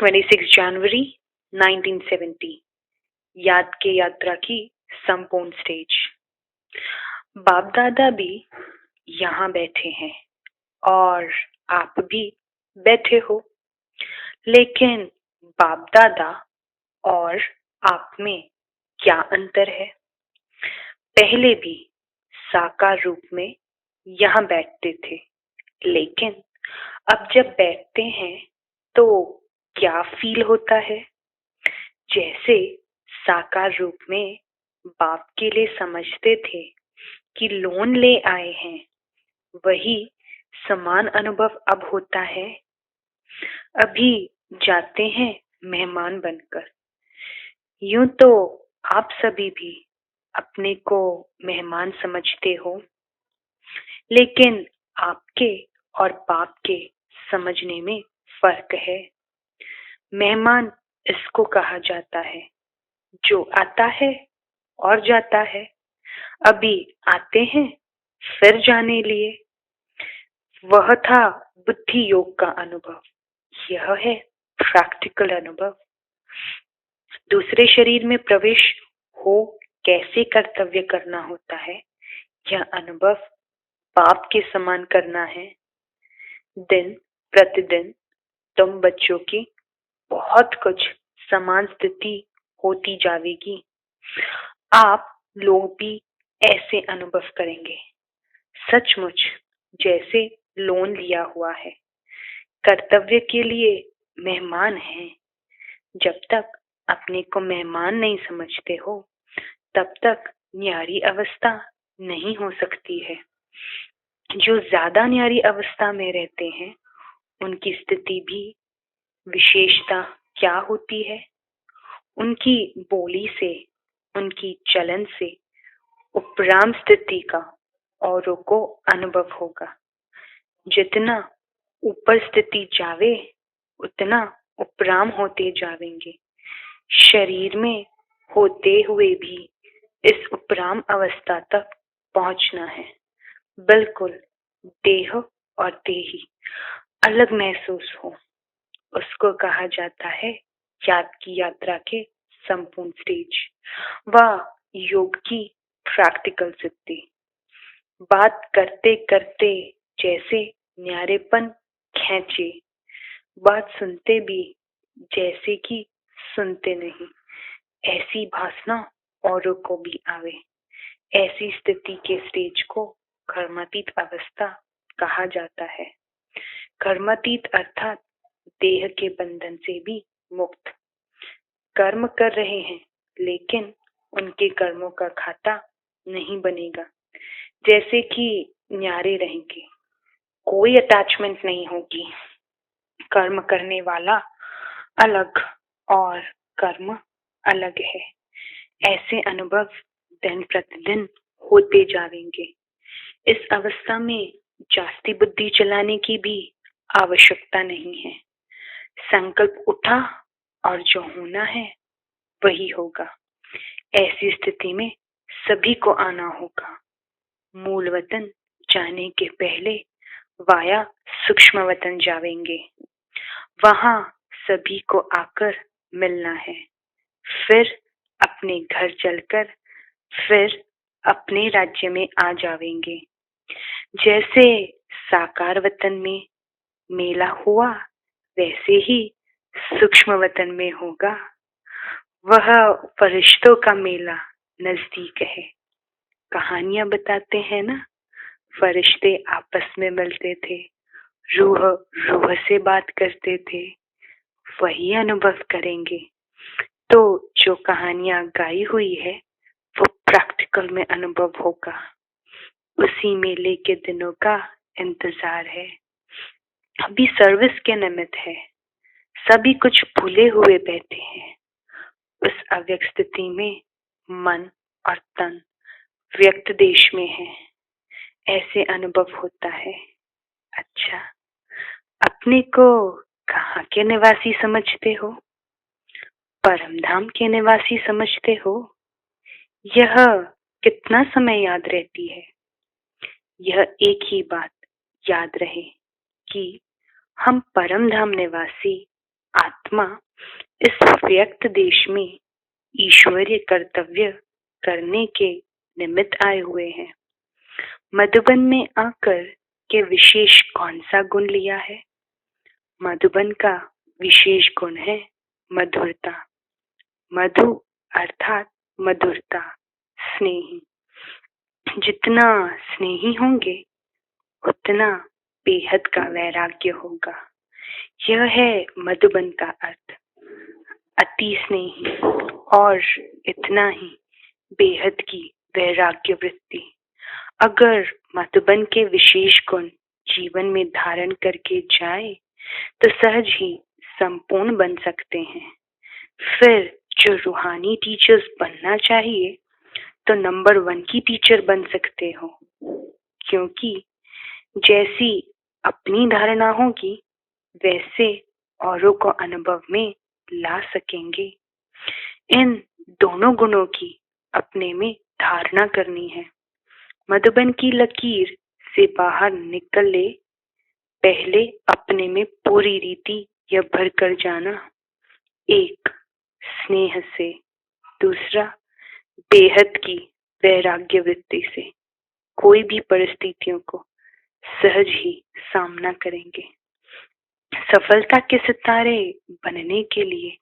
26 जनवरी 1970 याद के यात्रा की संपूर्ण स्टेज। बाप दादा भी यहाँ बैठे हैं और आप भी बैठे हो, लेकिन बाप दादा और आप में क्या अंतर है? पहले भी साकार रूप में यहाँ बैठते थे, लेकिन अब जब बैठते हैं तो क्या फील होता है? जैसे साकार रूप में बाप के लिए समझते थे कि लोन ले आए हैं, वही समान अनुभव अब होता है। अभी जाते हैं मेहमान बनकर। यूं तो आप सभी भी अपने को मेहमान समझते हो, लेकिन आपके और बाप के समझने में फर्क है। मेहमान इसको कहा जाता है जो आता है और जाता है। अभी आते हैं फिर जाने लिए। वह था बुद्धि योग का अनुभव, यह है प्रैक्टिकल अनुभव। दूसरे शरीर में प्रवेश हो कैसे कर्तव्य करना होता है, यह अनुभव बाप के समान करना है। दिन प्रतिदिन तुम बच्चों की बहुत कुछ समान स्थिति होती जाएगी। आप लोग भी ऐसे अनुभव करेंगे, सचमुच जैसे लोन लिया हुआ है। कर्तव्य के लिए मेहमान हैं। जब तक अपने को मेहमान नहीं समझते हो, तब तक न्यारी अवस्था नहीं हो सकती है। जो ज्यादा न्यारी अवस्था में रहते हैं, उनकी स्थिति भी विशेषता क्या होती है? उनकी बोली से, उनकी चलन से उपराम स्थिति का औरों को अनुभव होगा। जितना ऊपर स्थिति जावे, उतना उपराम होते जावेंगे। शरीर में होते हुए भी इस उपराम अवस्था तक पहुंचना है। बिल्कुल देह और देही अलग महसूस हो, उसको कहा जाता है याद की यात्रा के संपूर्ण स्टेज व योग की प्रैक्टिकल सिद्धि। बात करते करते जैसे न्यारेपन खेचे, बात सुनते भी जैसे कि सुनते नहीं, ऐसी भासना औरों को भी आवे। ऐसी स्थिति के स्टेज को कर्मातीत अवस्था कहा जाता है। कर्मातीत अर्थात देह के बंधन से भी मुक्त। कर्म कर रहे हैं, लेकिन उनके कर्मों का खाता नहीं बनेगा। जैसे कि न्यारे रहेंगे, कोई अटैचमेंट नहीं होगी। कर्म करने वाला अलग और कर्म अलग है। ऐसे अनुभव दिन प्रतिदिन होते जाएंगे। इस अवस्था में जास्ती बुद्धि चलाने की भी आवश्यकता नहीं है। संकल्प उठा और जो होना है वही होगा। ऐसी स्थिति में सभी को आना होगा। मूल वतन जाने के पहले वाया सूक्ष्म वतन जावेंगे। वहां सभी को आकर मिलना है। फिर अपने घर चलकर फिर अपने राज्य में आ जावेंगे। जैसे साकार वतन में मेला हुआ, वैसे ही सूक्ष्म वतन में होगा। वह फरिश्तों का मेला नजदीक है। कहानियां बताते हैं ना, फरिश्ते आपस में मिलते थे, रूह रूह से बात करते थे। वही अनुभव करेंगे। तो जो कहानियां गाई हुई है, वो प्रैक्टिकल में अनुभव होगा। उसी मेले के दिनों का इंतजार है। अभी सर्विस के निमित्त है। सभी कुछ भूले हुए बैठे हैं। उस अव्यक्त स्थिति में मन और तन व्यक्त देश में है। ऐसे अनुभव होता है। अच्छा, अपने को कहाँ के निवासी समझते हो? परमधाम के निवासी समझते हो? यह कितना समय याद रहती है? यह एक ही बात याद रहे कि हम परमधाम निवासी आत्मा इस व्यक्त देश में ईश्वरीय कर्तव्य करने के निमित्त आए हुए हैं। मधुबन में आकर के विशेष कौन सा गुण लिया है? मधुबन का विशेष गुण है मधुरता। मधु अर्थात मधुरता, स्नेही। जितना स्नेही होंगे उतना बेहद का वैराग्य होगा। यह है मधुबन का अर्थ। अति स्नेही और इतना ही बेहद की वैराग्य वृत्ति। अगर मधुबन के विशेष गुण जीवन में धारण करके जाए तो सहज ही संपूर्ण बन सकते हैं। फिर जो रूहानी टीचर्स बनना चाहिए तो नंबर 1 की टीचर बन सकते हो, क्योंकि जैसी अपनी धारणा होगी वैसे औरों को अनुभव में ला सकेंगे। इन दोनों गुणों की अपने में धारणा करनी है। मधुबन की लकीर से बाहर निकले पहले अपने में पूरी रीति यह भर कर जाना। एक, स्नेह से। दूसरा, बेहद की वैराग्य वृत्ति से कोई भी परिस्थितियों को सहज ही सामना करेंगे। सफलता के सितारे बनने के लिए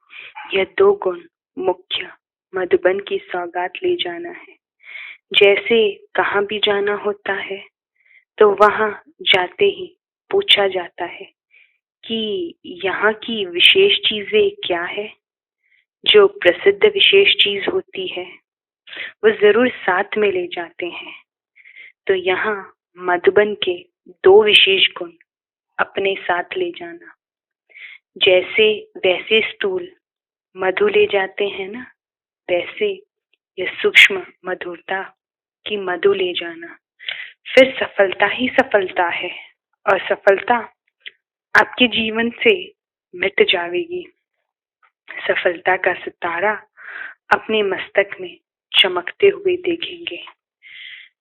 यह 2 गुण मुख्य मधुबन की सौगात ले जाना है। जैसे कहाँ भी जाना होता है तो वहां जाते ही पूछा जाता है कि यहाँ की विशेष चीजें क्या है। जो प्रसिद्ध विशेष चीज होती है वो जरूर साथ में ले जाते हैं। तो यहाँ मधुबन के 2 विशेष गुण अपने साथ ले जाना। जैसे वैसे स्थूल मधु ले जाते हैं ना, वैसे यह सूक्ष्म मधुरता की मधु ले जाना। फिर सफलता ही सफलता है। असफलता आपके जीवन से मिट जाएगी। सफलता का सितारा अपने मस्तक में चमकते हुए देखेंगे।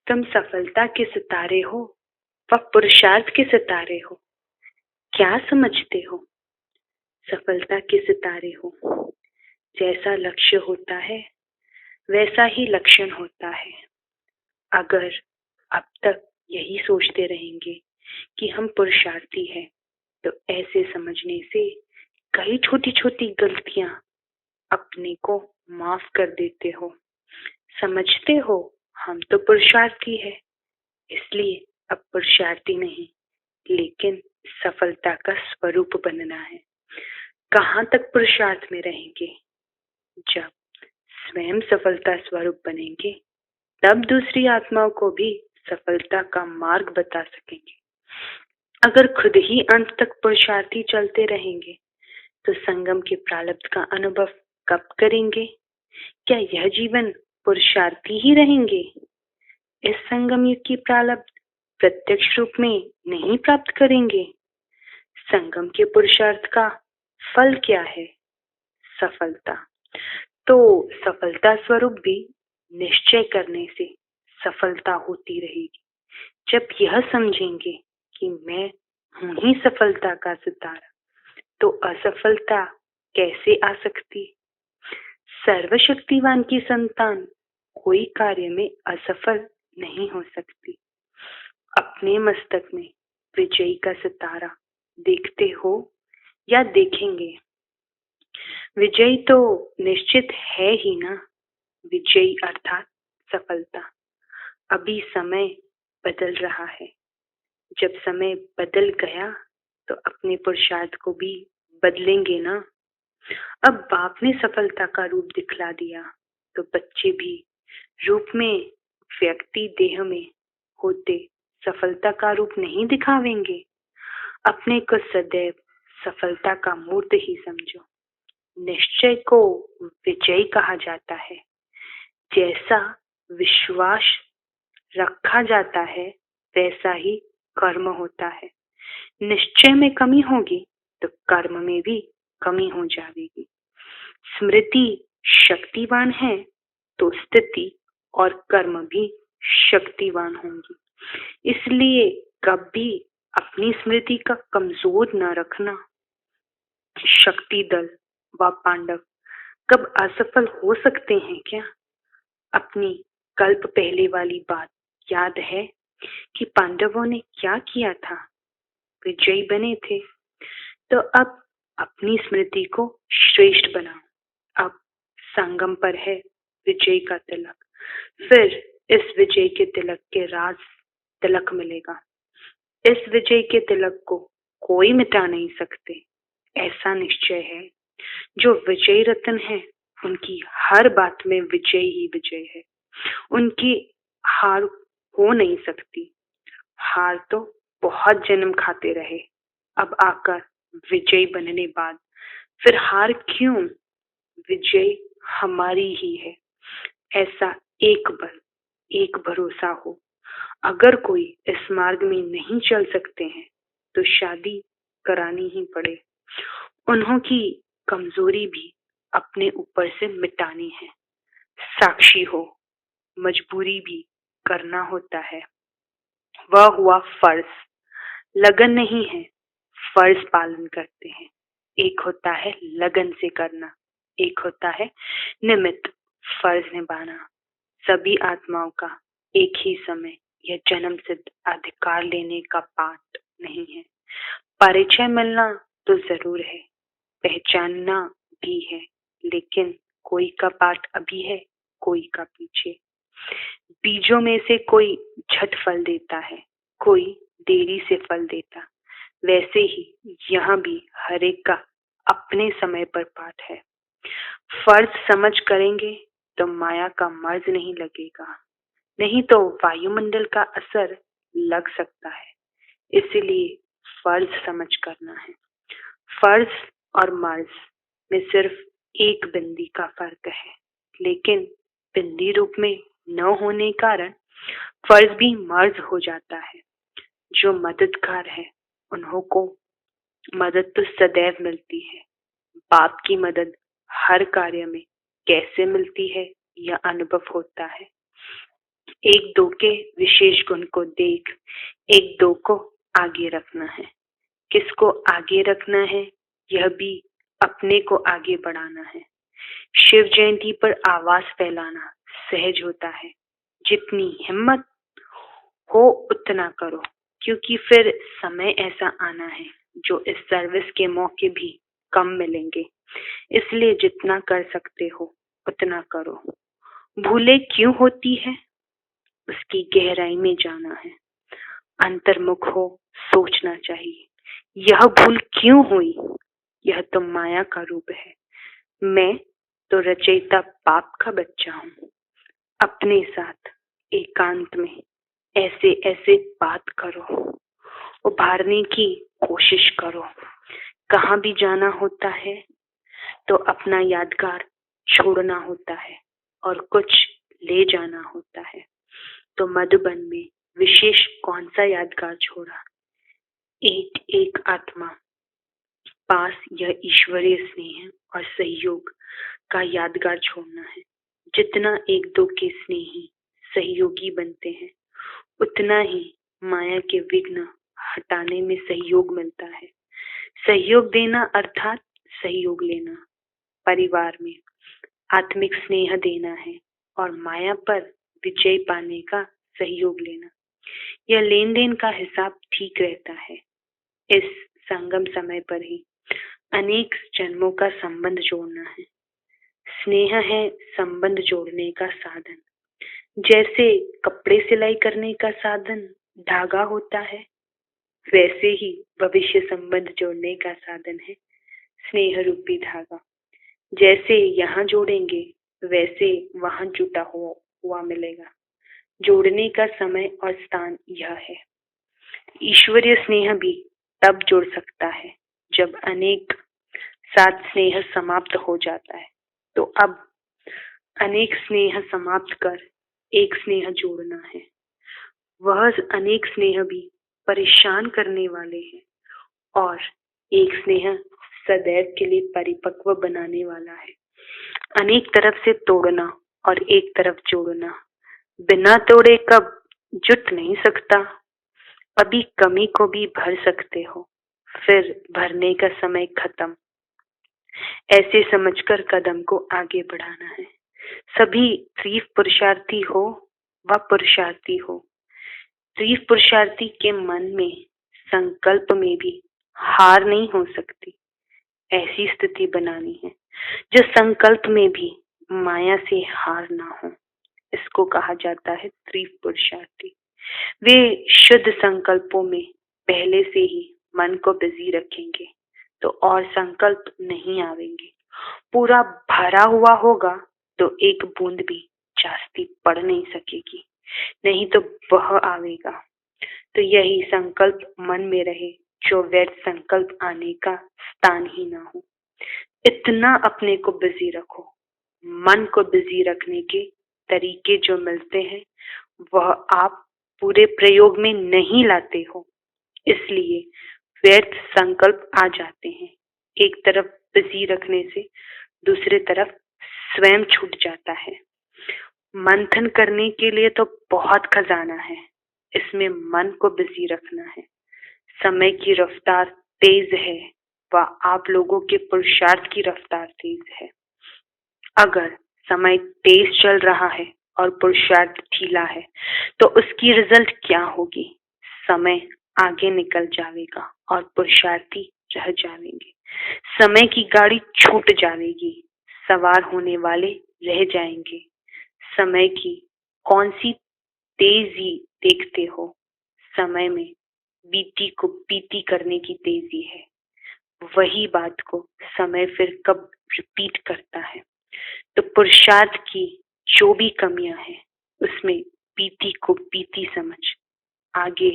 तुम सफलता के सितारे हो व पुरुषार्थ के सितारे हो। क्या समझते हो? सफलता के सितारे हो। जैसा लक्ष्य होता है वैसा ही लक्षण होता है। अगर अब तक यही सोचते रहेंगे कि हम पुरुषार्थी हैं तो ऐसे समझने से कई छोटी छोटी गलतियां अपने को माफ कर देते हो। समझते हो हम तो पुरुषार्थी है, इसलिए अब पुरुषार्थी नहीं लेकिन सफलता का स्वरूप बनना है। कहाँ तक पुरुषार्थ में रहेंगे? जब स्वयं सफलता स्वरूप बनेंगे तब दूसरी आत्माओं को भी सफलता का मार्ग बता सकेंगे। अगर खुद ही अंत तक पुरुषार्थी चलते रहेंगे तो संगम के प्रारब्ध का अनुभव कब करेंगे? क्या यह जीवन पुरुषार्थी ही रहेंगे? इस संगम युग की प्रारब्ध प्रत्यक्ष रूप में नहीं प्राप्त करेंगे। संगम के पुरुषार्थ का फल क्या है? सफलता। तो सफलता स्वरूप भी निश्चय करने से सफलता होती रहेगी। जब यह समझेंगे कि मैं हूं ही सफलता का सितारा तो असफलता कैसे आ सकती? सर्वशक्तिवान की संतान कोई कार्य में असफल नहीं हो सकती। अपने मस्तक में विजयी का सितारा देखते हो या देखेंगे? विजयी तो निश्चित है ही ना। विजयी अर्थात सफलता। अभी समय बदल रहा है। जब समय बदल गया तो अपने पुरुषार्थ को भी बदलेंगे ना। अब बाप ने सफलता का रूप दिखला दिया तो बच्चे भी रूप में व्यक्ति देह में होते सफलता का रूप नहीं दिखावेंगे। अपने को सदैव सफलता का मूर्त ही समझो। निश्चय को विजय कहा जाता है। जैसा विश्वास रखा जाता है वैसा ही कर्म होता है। निश्चय में कमी होगी तो कर्म में भी कमी हो जाएगी। स्मृति शक्तिवान है तो स्थिति और कर्म भी शक्तिवान होंगी। इसलिए कभी अपनी स्मृति का कमजोर न रखना। शक्ति दल व पांडव कब असफल हो सकते हैं क्या? अपनी कल्प पहले वाली बात याद है कि पांडवों ने क्या किया था? विजयी बने थे। तो अब अपनी स्मृति को श्रेष्ठ बनाओ। अब संगम पर है विजय का तिलक। फिर इस विजय के तिलक के राज तिलक मिलेगा। इस विजय के तिलक को कोई मिटा नहीं सकते, ऐसा निश्चय है। जो विजय रत्न है उनकी हर बात में विजय ही विजय है। उनकी हार हो नहीं सकती। हार तो बहुत जन्म खाते रहे, अब आकर विजयी बनने बाद फिर हार क्यों? विजय हमारी ही है, ऐसा एक बल, एक भरोसा हो। अगर कोई इस मार्ग में नहीं चल सकते हैं तो शादी करानी ही पड़े। उन्हों की कमजोरी भी अपने ऊपर से मिटानी है। साक्षी हो, मजबूरी भी करना होता है। वह हुआ फर्ज। लगन नहीं है, फर्ज पालन करते हैं। एक होता है लगन से करना, एक होता है निमित्त फर्ज निभाना। सभी आत्माओं का एक ही समय यह जन्म सिद्ध अधिकार लेने का पाठ नहीं है। परिचय मिलना तो जरूर है, पहचानना भी है, लेकिन कोई का पाठ अभी है, कोई का पीछे। बीजों में से कोई झट फल देता है, कोई देरी से फल देता। वैसे ही यहाँ भी हर एक का अपने समय पर पाठ है। फर्ज समझ करेंगे तो माया का मर्ज नहीं लगेगा, नहीं तो वायुमंडल का असर लग सकता है। इसलिए फर्ज समझ करना है। फर्ज और मर्ज में सिर्फ एक बिंदी का फर्क है, लेकिन बिंदी रूप में न होने कारण फर्ज भी मर्ज हो जाता है। जो मददगार है उन्हों को मदद तो सदैव मिलती है। बाप की मदद हर कार्य में कैसे मिलती है यह अनुभव होता है। एक दो के विशेष गुण को देख एक दो को आगे रखना है। किसको आगे रखना है यह भी अपने को आगे बढ़ाना है। शिव जयंती पर आवाज फैलाना सहज होता है। जितनी हिम्मत हो उतना करो, क्योंकि फिर समय ऐसा आना है जो इस सर्विस के मौके भी कम मिलेंगे। इसलिए जितना कर सकते हो उतना करो। भूले क्यों होती है उसकी गहराई में जाना है। अंतर्मुख हो सोचना चाहिए, यह भूल क्यों हुई? यह तो माया का रूप है। मैं तो रचयिता पाप का बच्चा हूँ। अपने साथ एकांत में ऐसे ऐसे बात करो, उभारने की कोशिश करो। कहाँ भी जाना होता है तो अपना यादगार छोड़ना होता है और कुछ ले जाना होता है। तो मधुबन में विशेष कौन सा यादगार छोड़ा? एक एक आत्मा पास यह ईश्वरीय स्नेह और सहयोग का यादगार छोड़ना है। जितना एक दो के स्नेही सहयोगी बनते हैं उतना ही माया के विघ्न हटाने में सहयोग मिलता है। सहयोग देना अर्थात सहयोग लेना। परिवार में आत्मिक स्नेह देना है और माया पर विजय पाने का सहयोग लेना। यह लेन देन का हिसाब ठीक रहता है। इस संगम समय पर ही अनेक जन्मों का संबंध जोड़ना है। स्नेह है संबंध जोड़ने का साधन। जैसे कपड़े सिलाई करने का साधन धागा होता है, वैसे ही भविष्य संबंध जोड़ने का साधन है स्नेह रूपी धागा। जैसे यहाँ जोड़ेंगे वैसे वहां जुटा हुआ मिलेगा। जोड़ने का समय और स्थान यह है। ईश्वरीय स्नेह भी तब जुड़ सकता है जब अनेक साथ स्नेह समाप्त हो जाता है। तो अब अनेक स्नेह समाप्त कर एक स्नेह जोड़ना है। वह अनेक स्नेह भी परेशान करने वाले हैं और एक स्नेह सदैव के लिए परिपक्व बनाने वाला है। अनेक तरफ से तोड़ना और एक तरफ जोड़ना बिना तोड़े कब जुट नहीं सकता। अभी कमी को भी भर सकते हो, फिर भरने का समय खत्म। ऐसे समझकर कदम को आगे बढ़ाना है। सभी तीव्र पुरुषार्थी हो व पुरुषार्थी हो, तीव्र पुरुषार्थी के मन में संकल्प में भी हार नहीं हो सकती। ऐसी स्थिति बनानी है जो संकल्प में भी माया से हार ना हो। इसको कहा जाता है तीव्र पुरुषार्थी। वे शुद्ध संकल्पों में पहले से ही मन को बिजी रखेंगे तो और संकल्प नहीं आवेंगे। पूरा भरा हुआ होगा तो एक बूंद भी जास्ती पड़ नहीं सकेगी, नहीं तो वह आवेगा। तो यही संकल्प मन में रहे जो व्यर्थ संकल्प आने का स्थान ही ना हो। इतना अपने को बिजी रखो। मन को बिजी रखने के तरीके जो मिलते हैं वह आप पूरे प्रयोग में नहीं लाते हो, इसलिए व्यर्थ संकल्प आ जाते हैं। एक तरफ बिजी रखने से दूसरे तरफ स्वयं छूट जाता है। मंथन करने के लिए तो बहुत खजाना है, इसमें मन को बिजी रखना है। समय की रफ्तार तेज है व आप लोगों के पुरुषार्थ की रफ्तार तेज है। अगर समय तेज चल रहा है और पुरुषार्थ ढीला है तो उसकी रिजल्ट क्या होगी? समय आगे निकल जाएगा और पुरुषार्थी रह जाएंगे। समय की गाड़ी छूट जाएगी, सवार होने वाले रह जाएंगे। समय की कौन सी तेजी देखते हो? समय में बीती को बीती करने की तेजी है। वही बात को समय फिर कब रिपीट करता है। तो पुरुषार्थ की जो भी कमियां हैं उसमें बीती को बीती समझ आगे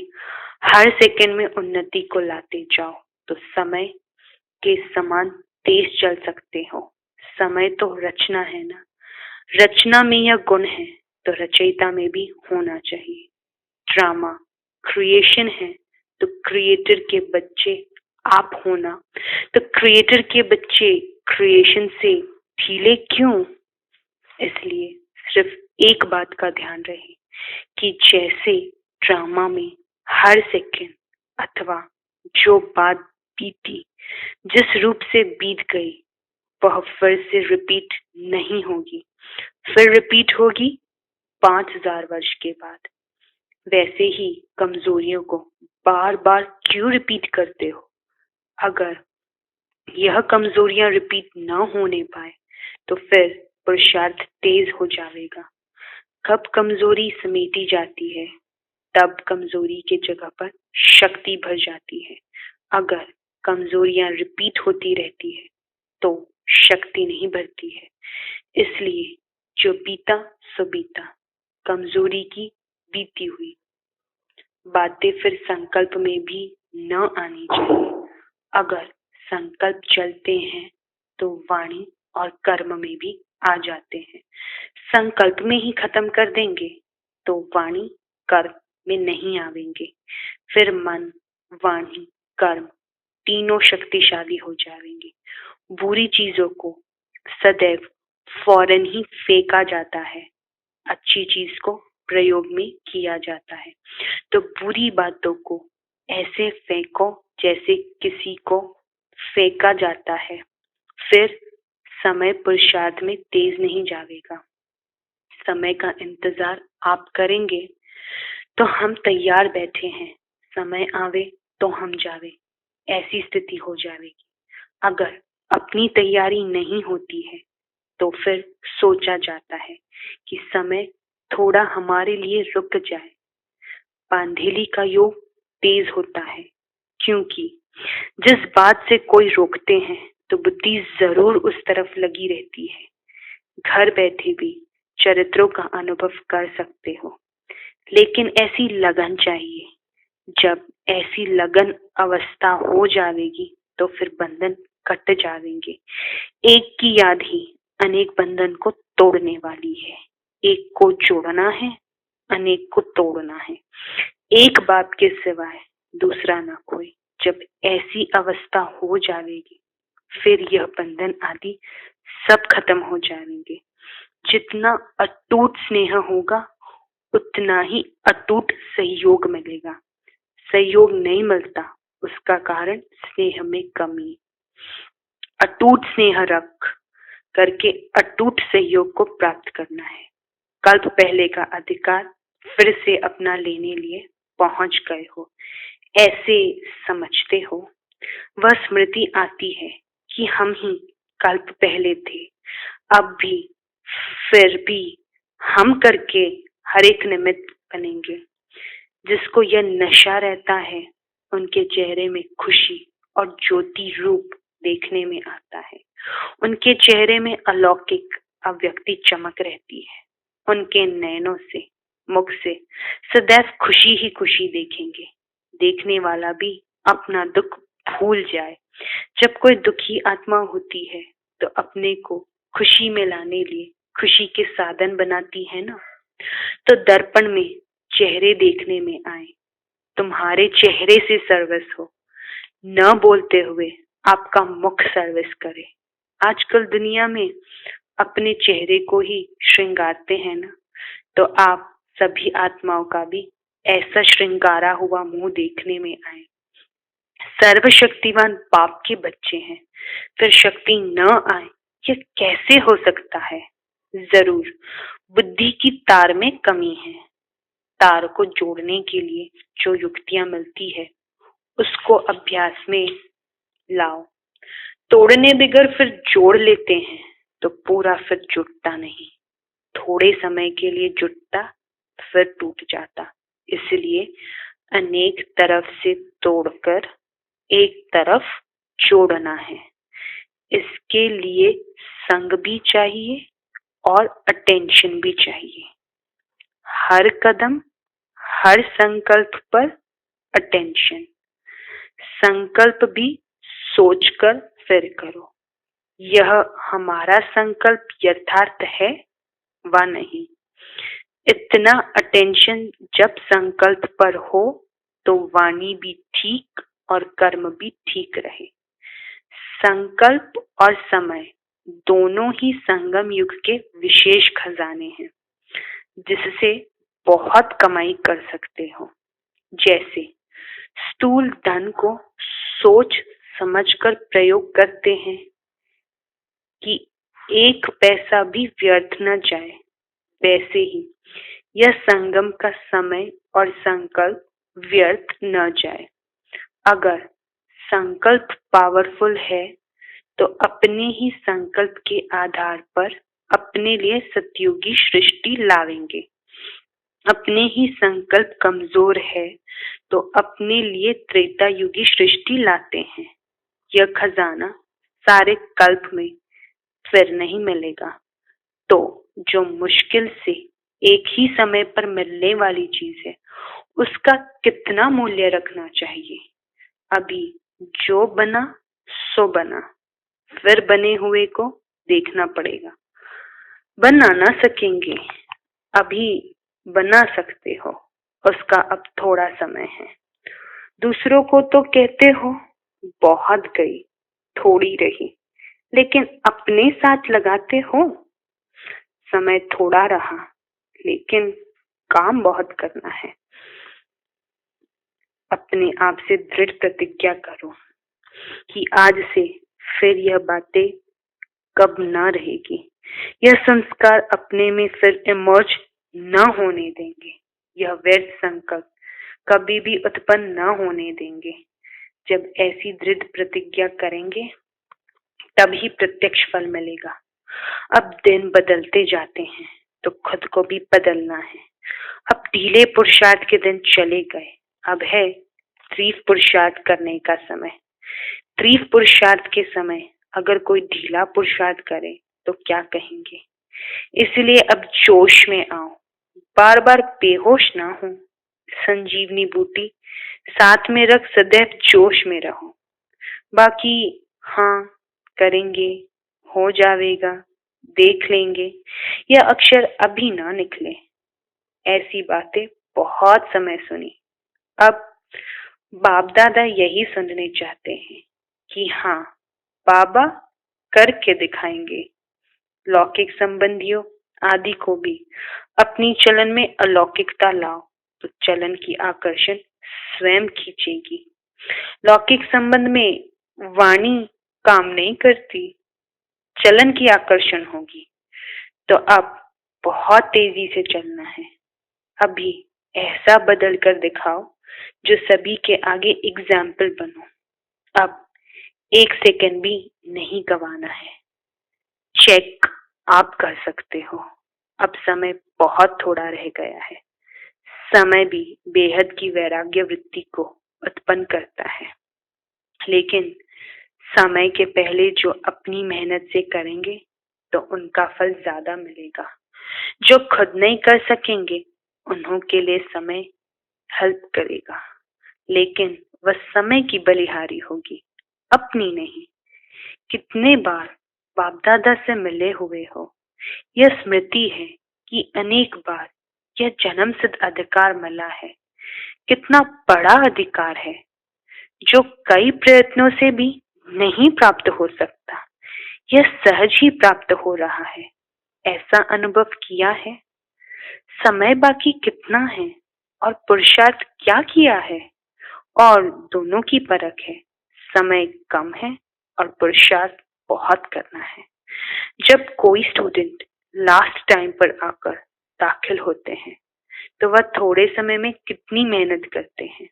हर सेकंड में उन्नति को लाते जाओ तो समय के समान तेज चल सकते हो। समय तो रचना है ना, रचना में यह गुण है तो रचयिता में भी होना चाहिए। ड्रामा क्रिएशन है तो क्रिएटर के बच्चे आप होना, तो क्रिएटर के बच्चे क्रिएशन से ढीले क्यों? इसलिए सिर्फ एक बात का ध्यान रहे कि जैसे ड्रामा में हर सेकंड अथवा जो बात बीती जिस रूप से बीत गई वह फिर से रिपीट नहीं होगी, फिर रिपीट होगी 5000 वर्ष के बाद। वैसे ही कमजोरियों को बार बार क्यों रिपीट करते हो? अगर यह कमजोरियां रिपीट न होने पाए तो फिर पुरुषार्थ तेज हो जाएगा। कब कमजोरी समेटी जाती है तब कमजोरी के जगह पर शक्ति भर जाती है। अगर कमजोरियां रिपीट होती रहती है तो शक्ति नहीं बढ़ती है। इसलिए जो बीता सो बीता, कमजोरी की बीती हुई बातें फिर संकल्प में भी न आनी चाहिए। अगर संकल्प चलते हैं तो वाणी और कर्म में भी आ जाते हैं। संकल्प में ही खत्म कर देंगे तो वाणी कर्म में नहीं आवेंगे। फिर मन, वाणी, कर्म तीनों शक्तिशाली हो जाएंगे। बुरी चीजों को सदैव फौरन ही फेंका जाता है, अच्छी चीज को प्रयोग में किया जाता है। तो बुरी बातों को ऐसे फेंको जैसे किसी को फेंका जाता है, फिर समय पुरुषार्थ में तेज नहीं जाएगा। समय का इंतजार आप करेंगे तो हम तैयार बैठे हैं, समय आवे तो हम जावे, ऐसी स्थिति हो जाएगी। अगर अपनी तैयारी नहीं होती है तो फिर सोचा जाता है कि समय थोड़ा हमारे लिए रुक जाए। पांधेली का योग तेज होता है क्योंकि जिस बात से कोई रोकते हैं तो बुद्धि जरूर उस तरफ लगी रहती है। घर बैठे भी चरित्रों का अनुभव कर सकते हो, लेकिन ऐसी लगन चाहिए। जब ऐसी लगन अवस्था हो जाएगी तो फिर बंधन कट जाएंगे। एक की याद ही अनेक बंधन को तोड़ने वाली है। एक को जोड़ना है, अनेक को तोड़ना है। एक बाप के सिवाय दूसरा ना कोई। जब ऐसी अवस्था हो जाएगी फिर यह बंधन आदि सब खत्म हो जाएंगे। जितना अटूट स्नेह होगा उतना ही अटूट सहयोग मिलेगा। सहयोग नहीं मिलता उसका कारण स्नेह में कमी। अटूट स्नेह रख करके अटूट सहयोग को प्राप्त करना है। कल्प पहले का अधिकार फिर से अपना लेने लिए पहुंच गए हो, ऐसे समझते हो। वह स्मृति आती है कि हम ही कल्प पहले थे, अब भी, फिर भी हम करके हर एक निमित्त बनेंगे। जिसको यह नशा रहता है उनके चेहरे में खुशी और ज्योति रूप देखने में आता है। उनके चेहरे में अलौकिक अव्यक्ति चमक रहती है। उनके नयनों से, मुख से सदैव खुशी ही खुशी देखेंगे। देखने वाला भी अपना दुख भूल जाए। जब कोई दुखी आत्मा होती है तो अपने को खुशी में लाने लिए खुशी के साधन बनाती है ना। तो दर्पण में चेहरे देखने में आए, तुम्हारे चेहरे से सर्विस हो, न बोलते हुए आपका मुख सर्विस करे। आजकल दुनिया में अपने चेहरे को ही श्रृंगारते हैं ना, तो आप सभी आत्माओं का भी ऐसा श्रृंगारा हुआ मुंह देखने में आए। सर्वशक्तिवान बाप के बच्चे हैं, फिर शक्ति न आए यह कैसे हो सकता है? जरूर बुद्धि की तार में कमी है। तार को जोड़ने के लिए जो युक्तियां मिलती है उसको अभ्यास में लाओ। तोड़ने बगैर फिर जोड़ लेते हैं तो पूरा फिर जुटता नहीं। थोड़े समय के लिए जुटता फिर टूट जाता। इसलिए अनेक तरफ से तोड़कर एक तरफ जोड़ना है। इसके लिए संग भी चाहिए और अटेंशन भी चाहिए। हर कदम, हर संकल्प पर अटेंशन। संकल्प भी सोचकर फिर करो, यह हमारा संकल्प यथार्थ है व नहीं। इतना अटेंशन जब संकल्प पर हो तो वाणी भी ठीक और कर्म भी ठीक रहे। संकल्प और समय दोनों ही संगम युग के विशेष खजाने हैं जिससे बहुत कमाई कर सकते हो। जैसे स्थूल धन को सोच समझकर प्रयोग करते हैं कि एक पैसा भी व्यर्थ न जाए, वैसे ही यह संगम का समय और संकल्प व्यर्थ न जाए। अगर संकल्प पावरफुल है तो अपने ही संकल्प के आधार पर अपने लिए सतयुगी सृष्टि लावेंगे। अपने ही संकल्प कमजोर है तो अपने लिए त्रेता युगी सृष्टि लाते हैं। यह खजाना सारे कल्प में फिर नहीं मिलेगा। तो जो मुश्किल से एक ही समय पर मिलने वाली चीज है उसका कितना मूल्य रखना चाहिए। अभी जो बना सो बना, फिर बने हुए को देखना पड़ेगा। बना ना सकेंगे, अभी बना सकते हो, उसका अब थोड़ा समय है। दूसरों को तो कहते हो बहुत गई थोड़ी रही, लेकिन अपने साथ लगाते हो समय थोड़ा रहा लेकिन काम बहुत करना है। अपने आप से दृढ़ प्रतिज्ञा करो कि आज से फिर यह बातें कब ना रहेगी। यह संस्कार अपने में फिर इमर्ज न होने देंगे। यह व्यर्थ संकल्प कभी भी उत्पन्न न होने देंगे। जब ऐसी दृढ़ प्रतिज्ञा करेंगे तभी प्रत्यक्ष फल मिलेगा। अब दिन बदलते जाते हैं तो खुद को भी बदलना है। अब ढीले पुरुषार्थ के दिन चले गए, अब है तीव्र पुरुषार्थ करने का समय। तीव्र पुरुषार्थ के समय अगर कोई ढीला पुरुषार्थ करे तो क्या कहेंगे। इसलिए अब जोश में आओ, बार बार बेहोश ना हो। संजीवनी बूटी साथ में रख सदैव जोश में रहो। बाकी हाँ करेंगे, हो जाएगा, देख लेंगे, यह अक्षर अभी ना निकले। ऐसी बातें बहुत समय सुनी। अब बाप दादा यही सुनने चाहते हैं कि हाँ बाबा करके दिखाएंगे। लौकिक संबंधियों आदि को भी अपनी चलन में अलौकिकता लाओ तो चलन की आकर्षण स्वयं खींचेगी। लौकिक संबंध में वाणी काम नहीं करती, चलन की आकर्षण होगी। तो अब बहुत तेजी से चलना है। अभी ऐसा बदल कर दिखाओ जो सभी के आगे एग्जाम्पल बनो। अब 1 सेकंड भी नहीं गंवाना है। चेक आप कर सकते हो। अब समय बहुत थोड़ा रह गया है। समय भी बेहद की वैराग्य वृत्ति को उत्पन्न करता है, लेकिन समय के पहले जो अपनी मेहनत से करेंगे तो उनका फल ज्यादा मिलेगा। जो खुद नहीं कर सकेंगे उन्हों के लिए समय हेल्प करेगा, लेकिन वह समय की बलिहारी होगी, अपनी नहीं। कितने बार बाप दादा से मिले हुए हो, यह स्मृति है कि अनेक बार यह जन्म सिद्ध अधिकार मिला है। कितना बड़ा अधिकार है जो कई प्रयत्नों से भी नहीं प्राप्त हो सकता। यह सहज ही प्राप्त हो रहा है। ऐसा अनुभव किया है। समय बाकी कितना है और पुरुषार्थ क्या किया है, और दोनों की परख है। समय कम है और पुरुषार्थ बहुत करना है। जब कोई स्टूडेंट लास्ट टाइम पर आकर दाखिल होते हैं तो वह थोड़े समय में कितनी मेहनत करते हैं।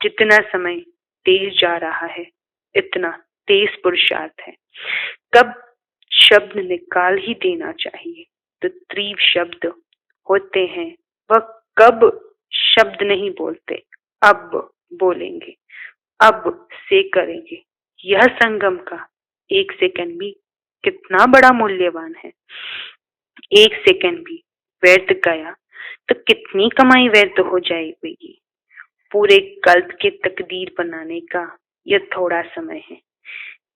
जितना समय तेज जा रहा है इतना तेज पुरुषार्थ है। कब शब्द निकाल ही देना चाहिए तो तीव्र शब्द होते हैं। वह कब शब्द नहीं बोलते, अब बोलेंगे, अब से करेंगे। यह संगम का 1 सेकंड भी कितना बड़ा मूल्यवान है। 1 सेकंड भी व्यर्थ गया तो कितनी कमाई व्यर्थ हो जाएगी। पूरे कल्प के तकदीर बनाने का यह थोड़ा समय है।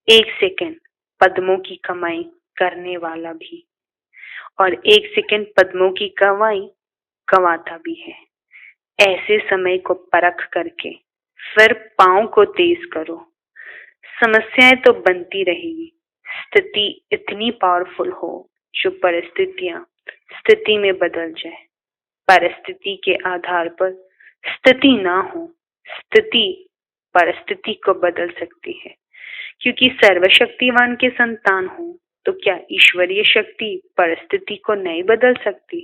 1 सेकंड पद्मों की कमाई करने वाला भी, और 1 सेकंड पद्मों की कमाई कमाता भी है। ऐसे समय को परख करके फिर पाँव को तेज करो। समस्याएं तो बनती रहेगी। स्थिति इतनी पावरफुल हो जो परिस्थितियां स्थिति में बदल जाए। परिस्थिति के आधार पर स्थिति ना हो, स्थिति परिस्थिति को बदल सकती है। क्योंकि सर्वशक्तिवान के संतान हो तो क्या ईश्वरीय शक्ति परिस्थिति को नहीं बदल सकती?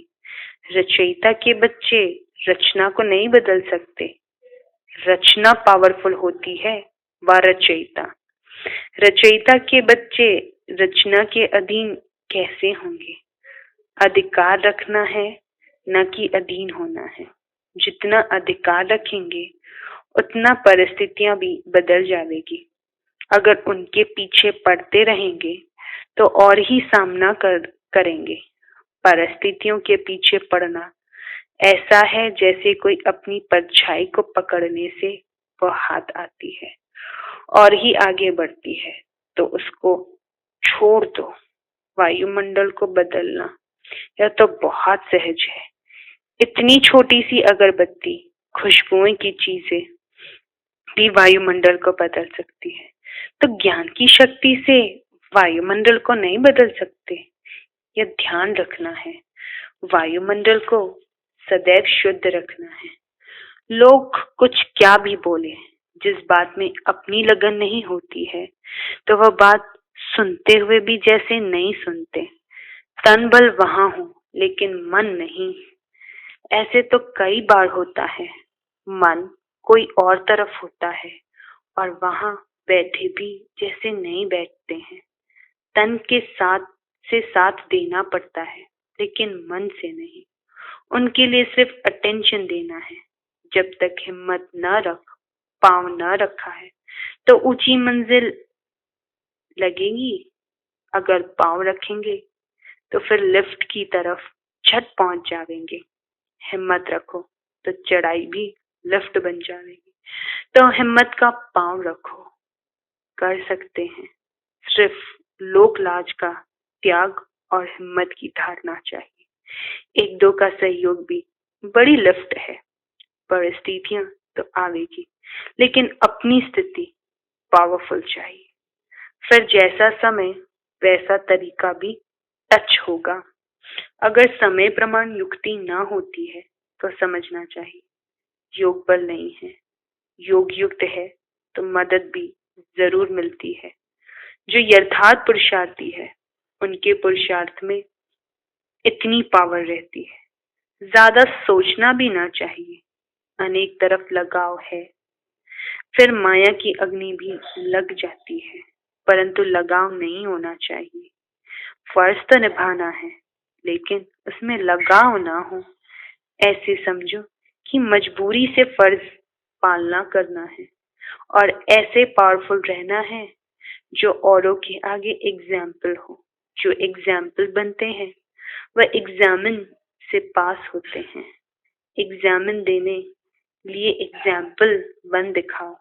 रचयिता के बच्चे रचना को नहीं बदल सकते। रचना पावरफुल होती है, वह रचयिता। रचयिता के बच्चे रचना के अधीन कैसे होंगे? अधिकार रखना है, न कि अधीन होना है। जितना अधिकार रखेंगे उतना परिस्थितियां भी बदल जाएगी। अगर उनके पीछे पड़ते रहेंगे तो और ही सामना करेंगे। परिस्थितियों के पीछे पड़ना ऐसा है जैसे कोई अपनी परछाई को पकड़ने से वह हाथ आती है और ही आगे बढ़ती है तो उसको छोड़ दो। वायुमंडल को बदलना यह तो बहुत सहज है। इतनी छोटी सी अगरबत्ती, खुशबुएं की चीजें भी वायुमंडल को बदल सकती है। तो ज्ञान की शक्ति से वायुमंडल को नहीं बदल सकते। यह ध्यान रखना है। वायुमंडल को सदैव शुद्ध रखना है। लोग कुछ क्या भी बोले, जिस बात में अपनी लगन नहीं होती है तो वह बात सुनते हुए भी जैसे नहीं सुनते। तन बल वहां हो लेकिन मन नहीं। ऐसे तो कई बार होता है। मन कोई और तरफ होता है और वहां बैठे भी जैसे नहीं बैठते हैं। तन के साथ देना पड़ता है लेकिन मन से नहीं। उनके लिए सिर्फ अटेंशन देना है। जब तक हिम्मत न रख, पांव न रखा है तो ऊंची मंजिल लगेगी। अगर पांव रखेंगे तो फिर लिफ्ट की तरफ झट पहुंच जाएंगे। हिम्मत रखो तो चढ़ाई भी लिफ्ट बन जाएगी। तो हिम्मत का पांव रखो, कर सकते हैं। सिर्फ लोक लाज का त्याग और हिम्मत की धारणा चाहिए। एक दो का सहयोग भी बड़ी लिफ्ट है। परिस्थितियां तो आवेगी लेकिन अपनी स्थिति पावरफुल चाहिए। फिर जैसा समय वैसा तरीका भी टच होगा। अगर समय प्रमाण युक्ति ना होती है तो समझना चाहिए योग बल नहीं है। योग युक्त है तो मदद भी जरूर मिलती है। जो यथार्थ पुरुषार्थी है उनके पुरुषार्थ में इतनी पावर रहती है, ज्यादा सोचना भी ना चाहिए। अनेक तरफ लगाव है, फिर माया की अग्नि भी लग जाती है, परंतु लगाव नहीं होना चाहिए। फर्ज तो निभाना है, लेकिन उसमें लगाव ना हो। ऐसे समझो कि मजबूरी से फर्ज पालना करना है और ऐसे पावरफुल रहना है जो औरों के आगे एग्जाम्पल हो। जो एग्जाम्पल बनते हैं वह एग्जामिन से पास होते हैं। एग्जामिन देने लिए एग्जाम्पल बन दिखाओ,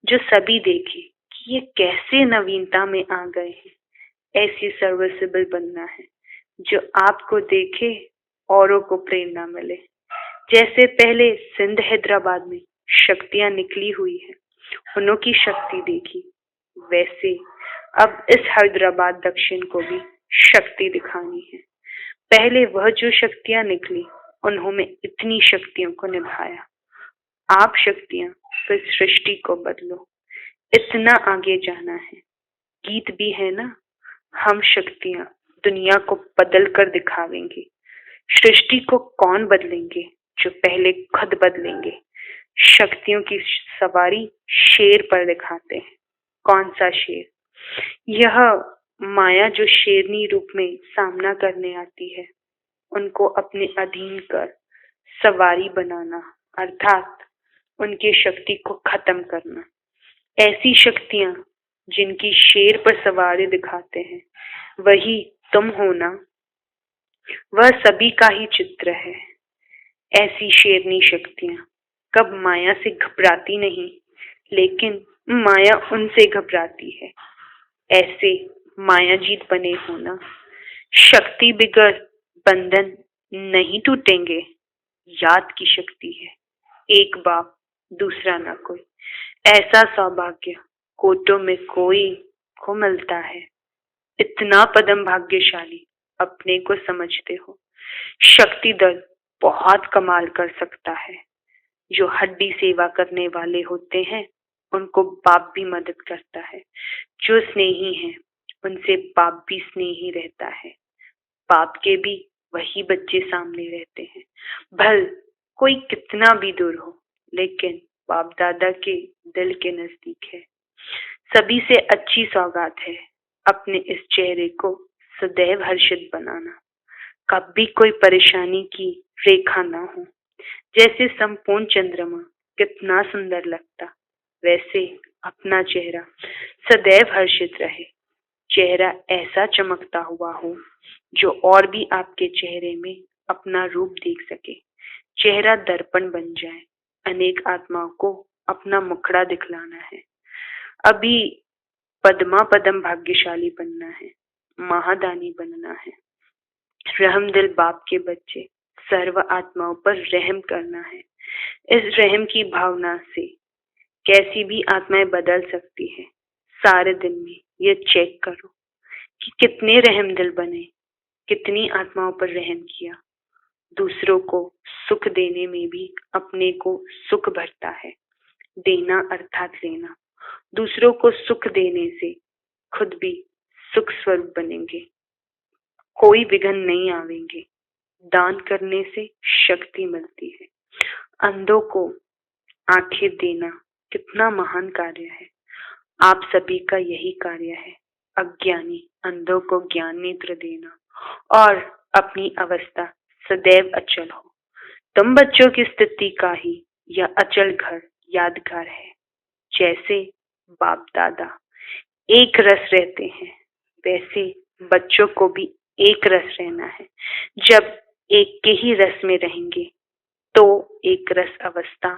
जो सभी देखे कि ये कैसे नवीनता में आ गए हैं। ऐसी सर्विसेबल बनना है जो आपको देखे औरों को प्रेरणा मिले। जैसे पहले सिंध हैदराबाद में शक्तियां निकली हुई है, उन्हों की शक्ति देखी, वैसे अब इस हैदराबाद दक्षिण को भी शक्ति दिखानी है। पहले वह जो शक्तियां निकली उन्होंने इतनी शक्तियों को निभाया। आप शक्तियां फिर सृष्टि को बदलो, इतना आगे जाना है। गीत भी है ना, हम शक्तियां दुनिया को बदल कर दिखावेंगे। सृष्टि को कौन बदलेंगे, जो पहले खुद बदलेंगे। शक्तियों की सवारी शेर पर दिखाते हैं। कौन सा शेर? यह माया जो शेरनी रूप में सामना करने आती है, उनको अपने अधीन कर सवारी बनाना, अर्थात उनकी शक्ति को खत्म करना। ऐसी शक्तियां जिनकी शेर पर सवारी दिखाते हैं, वही तुम हो ना। वह सभी का ही चित्र है। ऐसी शेरनी शक्तियां कब माया से घबराती नहीं, लेकिन माया उनसे घबराती है। ऐसे मायाजीत बने होना। शक्ति बिगड़ बंधन नहीं टूटेंगे। याद की शक्ति है, एक बाप दूसरा ना कोई। ऐसा सौभाग्य कोटों में कोई को मिलता है। इतना पदम भाग्यशाली अपने को समझते हो। शक्ति दल बहुत कमाल कर सकता है। जो हड्डी सेवा करने वाले होते हैं उनको बाप भी मदद करता है। जो स्नेही है उनसे बाप भी स्नेही रहता है। बाप के भी वही बच्चे सामने रहते हैं। भल कोई कितना भी दूर हो, लेकिन बाप दादा के दिल के नजदीक है। सभी से अच्छी सौगात है अपने इस चेहरे को सदैव हर्षित बनाना। कभी कोई परेशानी की रेखा ना हो। जैसे संपूर्ण चंद्रमा कितना सुंदर लगता, वैसे अपना चेहरा सदैव हर्षित रहे। चेहरा ऐसा चमकता हुआ हो जो और भी आपके चेहरे में अपना रूप देख सके। चेहरा दर्पण बन जाए। अनेक आत्माओं को अपना मुखड़ा दिखलाना है। अभी पद्मा पदम भाग्यशाली बनना है, महादानी बनना है। रहम दिल बाप के बच्चे सर्व आत्माओं पर रहम करना है। इस रहम की भावना से कैसी भी आत्माएं बदल सकती है। सारे दिन में ये चेक करो कि कितने रहम दिल बने, कितनी आत्माओं पर रहम किया। दूसरों को सुख देने में भी अपने को सुख भरता है। देना अर्थात लेना। दूसरों को सुख देने से खुद भी सुख स्वरूप बनेंगे। कोई विघ्न नहीं आवेंगे। दान करने से शक्ति मिलती है। अंधों को आंखें देना कितना महान कार्य है। आप सभी का यही कार्य है। अज्ञानी अंधों को ज्ञान नेत्र देना और अपनी अवस्था सदैव अचल हो। तुम बच्चों की स्थिति का ही यह अचल घर यादगार है। जैसे बाप दादा एक रस रहते हैं, वैसे बच्चों को भी एक रस रहना है। जब एक के ही रस में रहेंगे तो एक रस अवस्था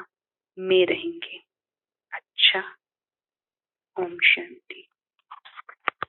में रहेंगे। अच्छा, ओम शांति।